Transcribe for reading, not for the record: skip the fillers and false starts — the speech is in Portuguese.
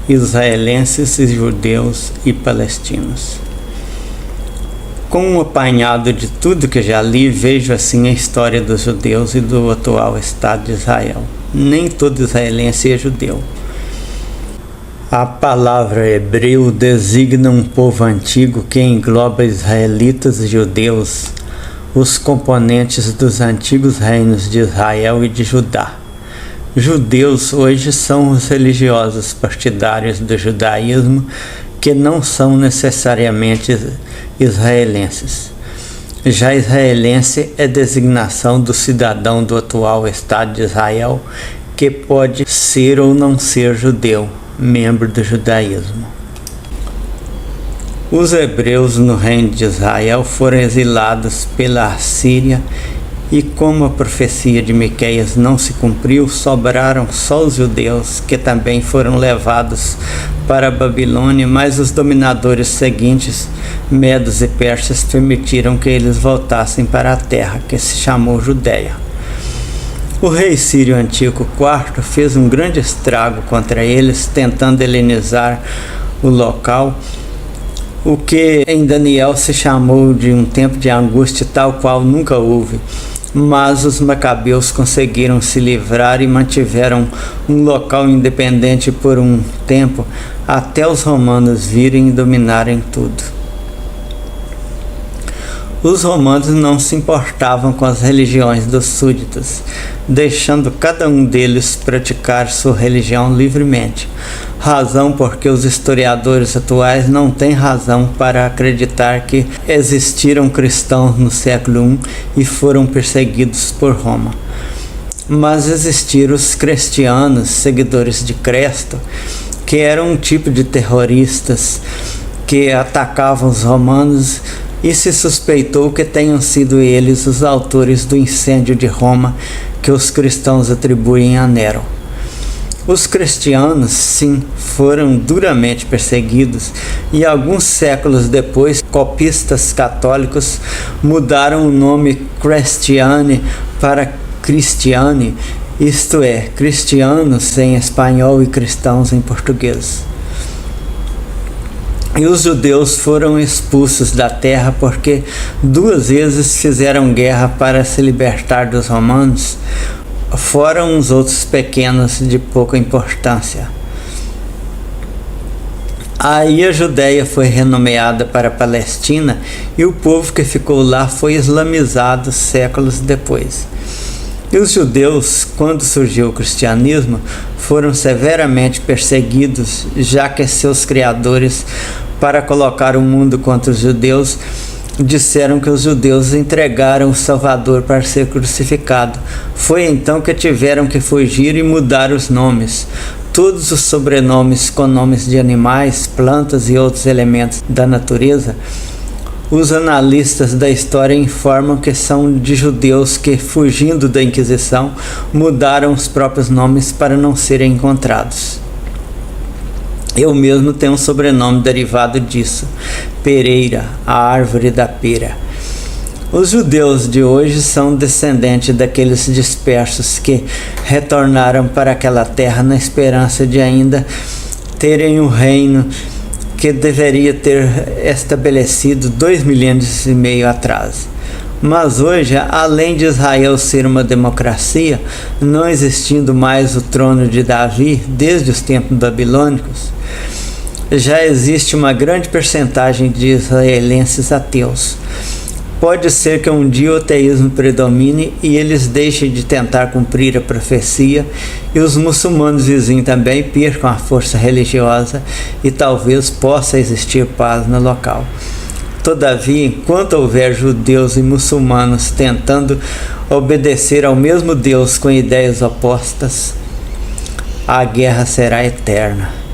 israelenses e judeus e palestinos. Com um apanhado de tudo que já li, vejo assim a história dos judeus e do atual Estado de Israel. Nem todo israelense é judeu. A palavra hebreu designa um povo antigo que engloba israelitas e judeus, os componentes dos antigos reinos de Israel e de Judá. Judeus hoje são os religiosos partidários do judaísmo que não são necessariamente israelenses. Já israelense é designação do cidadão do atual Estado de Israel que pode ser ou não ser judeu, membro do judaísmo. Os hebreus no reino de Israel foram exilados pela Assíria e, como a profecia de Miqueias não se cumpriu, sobraram só os judeus, que também foram levados para a Babilônia, mas os dominadores seguintes, medos e persas, permitiram que eles voltassem para a terra, que se chamou Judéia. O rei sírio Antíoco IV fez um grande estrago contra eles, tentando helenizar o local, o que em Daniel se chamou de um tempo de angústia tal qual nunca houve. Mas os macabeus conseguiram se livrar e mantiveram um local independente por um tempo, até os romanos virem e dominarem tudo. Os romanos não se importavam com as religiões dos súditos, deixando cada um deles praticar sua religião livremente, razão porque os historiadores atuais não têm razão para acreditar que existiram cristãos no século I e foram perseguidos por Roma. Mas existiram os cristianos, seguidores de Cristo, que eram um tipo de terroristas que atacavam os romanos, e se suspeitou que tenham sido eles os autores do incêndio de Roma que os cristãos atribuem a Nero. Os cristianos, sim, foram duramente perseguidos e alguns séculos depois, copistas católicos mudaram o nome Cristiane para Cristiane, isto é, cristianos em espanhol e cristãos em português. E os judeus foram expulsos da terra porque 2 vezes fizeram guerra para se libertar dos romanos, fora uns outros pequenos de pouca importância. Aí a Judéia foi renomeada para Palestina e o povo que ficou lá foi islamizado séculos depois. E os judeus, quando surgiu o cristianismo, foram severamente perseguidos, já que seus criadores, para colocar o mundo contra os judeus, disseram que os judeus entregaram o Salvador para ser crucificado. Foi então que tiveram que fugir e mudar os nomes. Todos os sobrenomes com nomes de animais, plantas e outros elementos da natureza, os analistas da história informam que são de judeus que, fugindo da Inquisição, mudaram os próprios nomes para não serem encontrados. Eu mesmo tenho um sobrenome derivado disso, Pereira, a árvore da pera. Os judeus de hoje são descendentes daqueles dispersos que retornaram para aquela terra na esperança de ainda terem um reino que deveria ter estabelecido 2 milênios e meio atrás. Mas hoje, além de Israel ser uma democracia, não existindo mais o trono de Davi desde os tempos babilônicos, já existe uma grande percentagem de israelenses ateus. Pode ser que um dia o ateísmo predomine e eles deixem de tentar cumprir a profecia e os muçulmanos vizinhos também percam a força religiosa e talvez possa existir paz no local. Todavia, enquanto houver judeus e muçulmanos tentando obedecer ao mesmo Deus com ideias opostas, a guerra será eterna.